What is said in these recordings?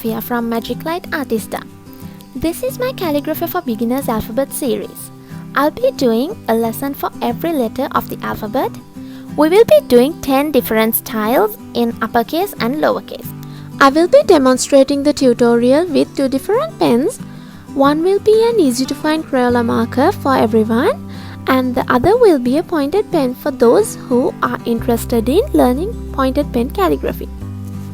Sophia from Magic Light Artista. This is my Calligraphy for Beginners alphabet series. I'll be doing a lesson for every letter of the alphabet. We will be doing 10 different styles in uppercase and lowercase. I will be demonstrating the tutorial with 2 different pens. One will be an easy to find Crayola marker for everyone, and the other will be a pointed pen for those who are interested in learning pointed pen calligraphy.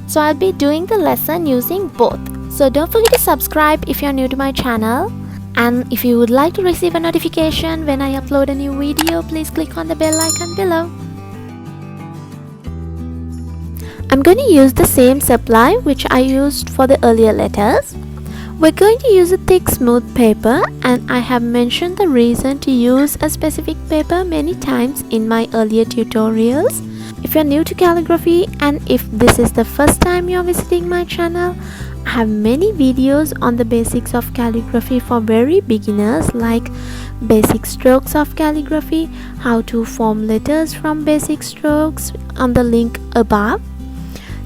So I'll be doing the lesson using both. So don't forget to subscribe if you're new to my channel, and if you would like to receive a notification when I upload a new video, please click on the bell icon below. I'm going to use the same supply which I used for the earlier letters. We're going to use a thick smooth paper, and I have mentioned the reason to use a specific paper many times in my earlier tutorials. If you're new to calligraphy and if this is the first time you're visiting my channel, I have many videos on the basics of calligraphy for very beginners, like basic strokes of calligraphy, how to form letters from basic strokes, on the link above.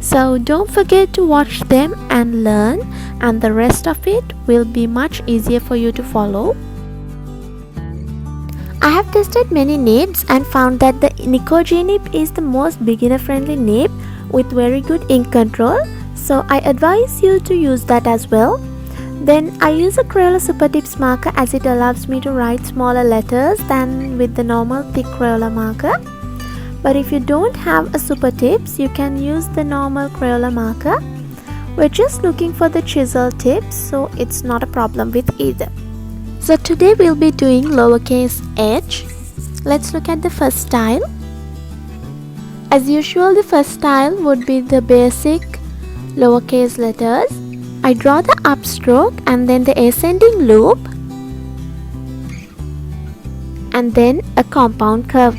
So don't forget to watch them and learn, and the rest of it will be much easier for you to follow. I have tested many nibs and found that the Nikko G nib is the most beginner friendly nib with very good ink control, so I advise you to use that as well. Then I use a Crayola supertips marker as it allows me to write smaller letters than with the normal thick Crayola marker. But if you don't have a supertips, you can use the normal Crayola marker. We're just looking for the chisel tips, so it's not a problem with either. So today we'll be doing lowercase h. Let's look at the first style. As usual, the first style would be the basic lowercase letters. I draw the upstroke and then the ascending loop, and then a compound curve.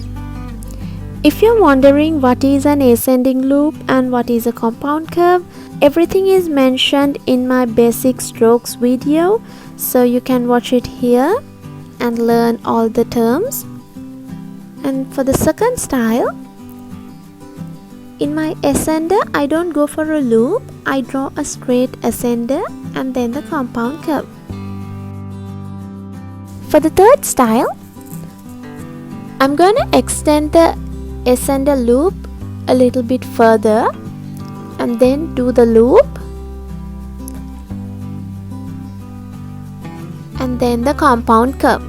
If you're wondering what is an ascending loop and what is a compound curve, everything is mentioned in my basic strokes video, so you can watch it here and learn all the terms. And for the second style, in my ascender, I don't go for a loop, I draw a straight ascender and then the compound curve. For the third style, I'm going to extend the ascender loop a little bit further and then do the loop and then the compound curve.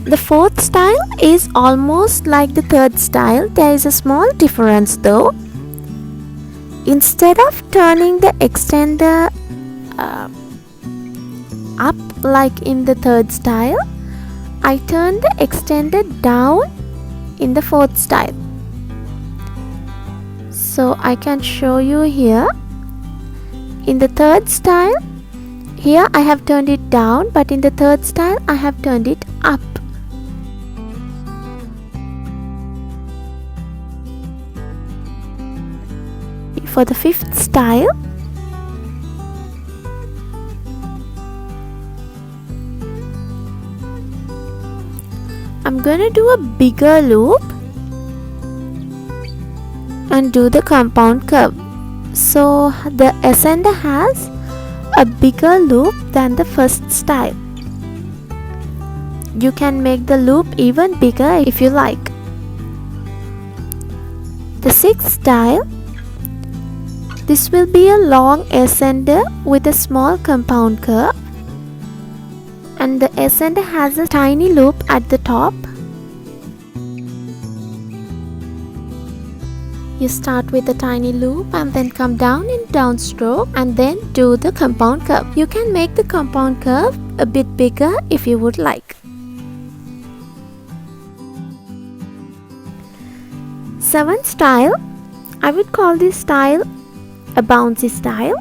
The fourth style is almost like the third style. There is a small difference though. Instead of turning the extender up like in the third style, I turn the extender down in the fourth style. So I can show you here. In the third style, here I have turned it down, but in the third style I have turned it up. For the fifth style, I'm gonna do a bigger loop and do the compound curve. So the ascender has a bigger loop than the first style. You can make the loop even bigger if you like. The sixth style, this will be a long ascender with a small compound curve, and the ascender has a tiny loop at the top. You start with a tiny loop and then come down in downstroke and then do the compound curve. You can make the compound curve a bit bigger if you would like. Seventh style, I would call this style a bouncy style.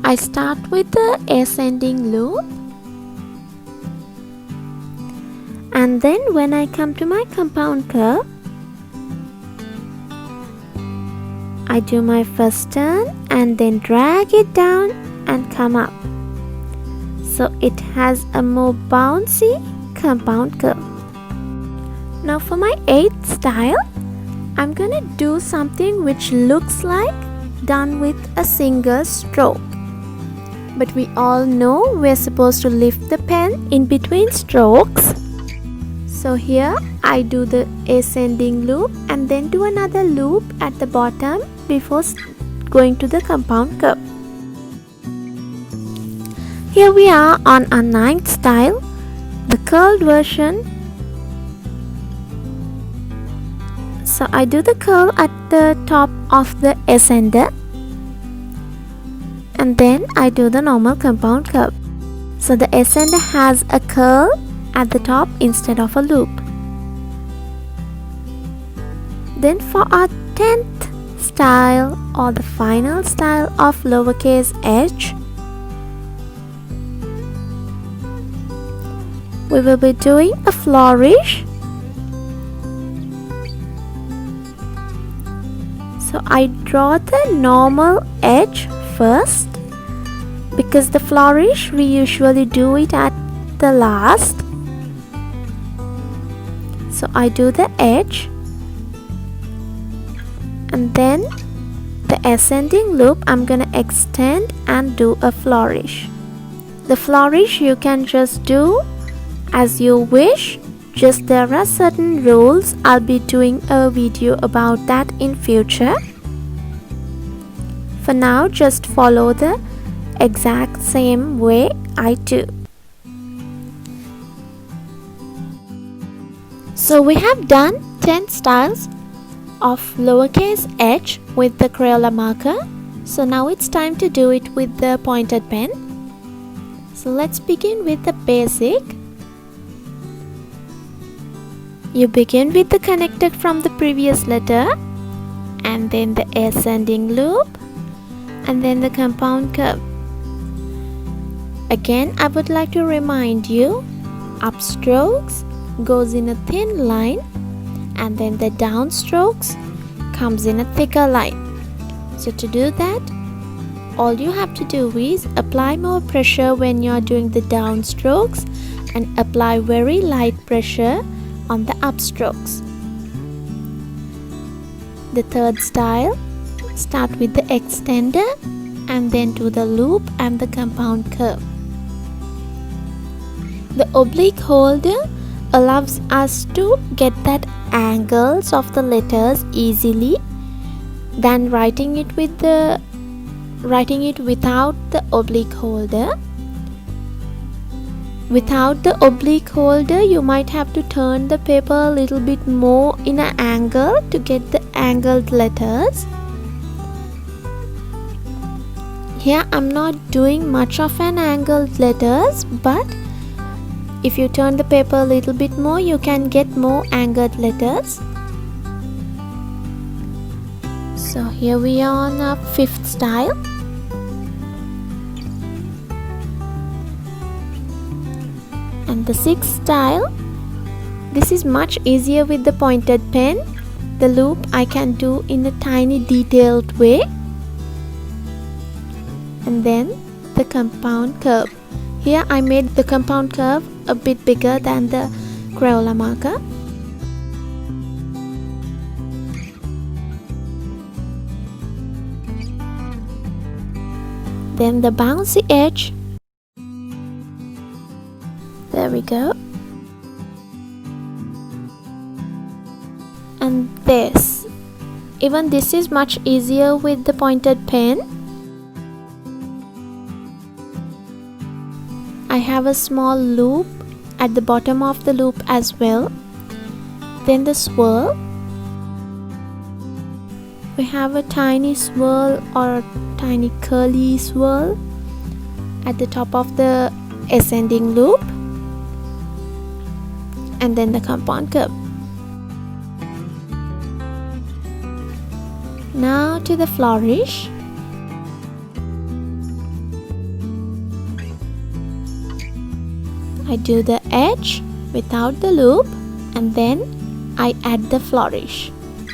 I start with the ascending loop, and then when I come to my compound curve, I do my first turn and then drag it down and come up. So it has a more bouncy compound curve. Now for my 8th style, I'm gonna do something which looks like done with a single stroke. But we all know we're supposed to lift the pen in between strokes. So here I do the ascending loop and then do another loop at the bottom before going to the compound curve. Here we are on our ninth style, the curled version. So I do the curl at the top of the ascender and then I do the normal compound curve. So the ascender has a curl at the top instead of a loop. Then for our 10th style or the final style of lowercase h, we will be doing a flourish. So I draw the normal edge first because the flourish we usually do it at the last. So I do the edge and then the ascending loop I'm gonna extend and do a flourish. The flourish you can just do as you wish, just there are certain rules. I'll be doing a video about that in future. For now, just follow the exact same way I do. So we have done 10 styles of lowercase h with the Crayola marker. So now it's time to do it with the pointed pen. So let's begin with the basic. You begin with the connected from the previous letter and then the ascending loop and then the compound curve. Again, I would like to remind you, upstrokes goes in a thin line and then the downstrokes comes in a thicker line. So to do that, all you have to do is apply more pressure when you are doing the downstrokes and apply very light pressure on the upstrokes. The third style, start with the extender and then do the loop and the compound curve. The oblique holder allows us to get that angles of the letters easily than writing it without the oblique holder. Without the oblique holder, you might have to turn the paper a little bit more in an angle to get the angled letters. Here I'm not doing much of an angled letters, but if you turn the paper a little bit more, you can get more angled letters. So here we are on our 5th style. And the 6th style, this is much easier with the pointed pen. The loop I can do in a tiny detailed way. And then the compound curve. Here I made the compound curve a bit bigger than the Crayola marker. Then the bouncy edge. There we go. And this. Even this is much easier with the pointed pen. I have a small loop at the bottom of the loop as well. Then the swirl. We have a tiny swirl or a tiny curly swirl at the top of the ascending loop. And then the compound curve. Now to the flourish. I do the edge without the loop and then I add the flourish.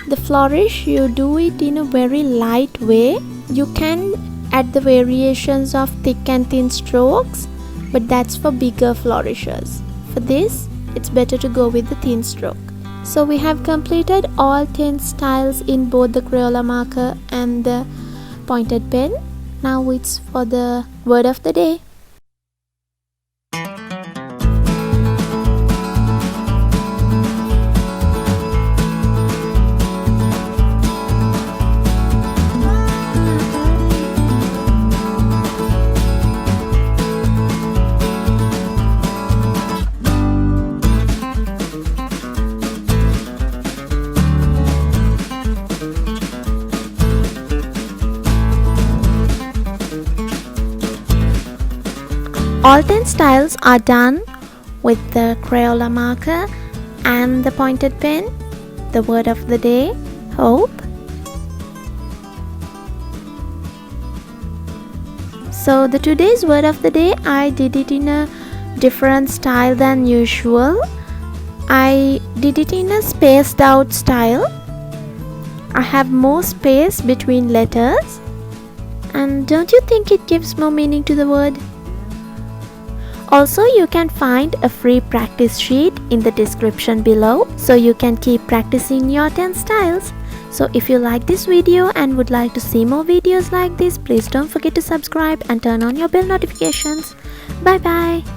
The flourish, you do it in a very light way. You can add the variations of thick and thin strokes, but that's for bigger flourishes. For this, it's better to go with the thin stroke. So we have completed all 10 styles in both the Crayola marker and the pointed pen. Now it's for the word of the day. All 10 styles are done with the Crayola marker and the pointed pen. The word of the day, hope. So the today's word of the day, I did it in a different style than usual. I did it in a spaced out style. I have more space between letters. And don't you think it gives more meaning to the word? Also, you can find a free practice sheet in the description below, so you can keep practicing your 10 styles. So if you like this video and would like to see more videos like this, please don't forget to subscribe and turn on your bell notifications. Bye bye.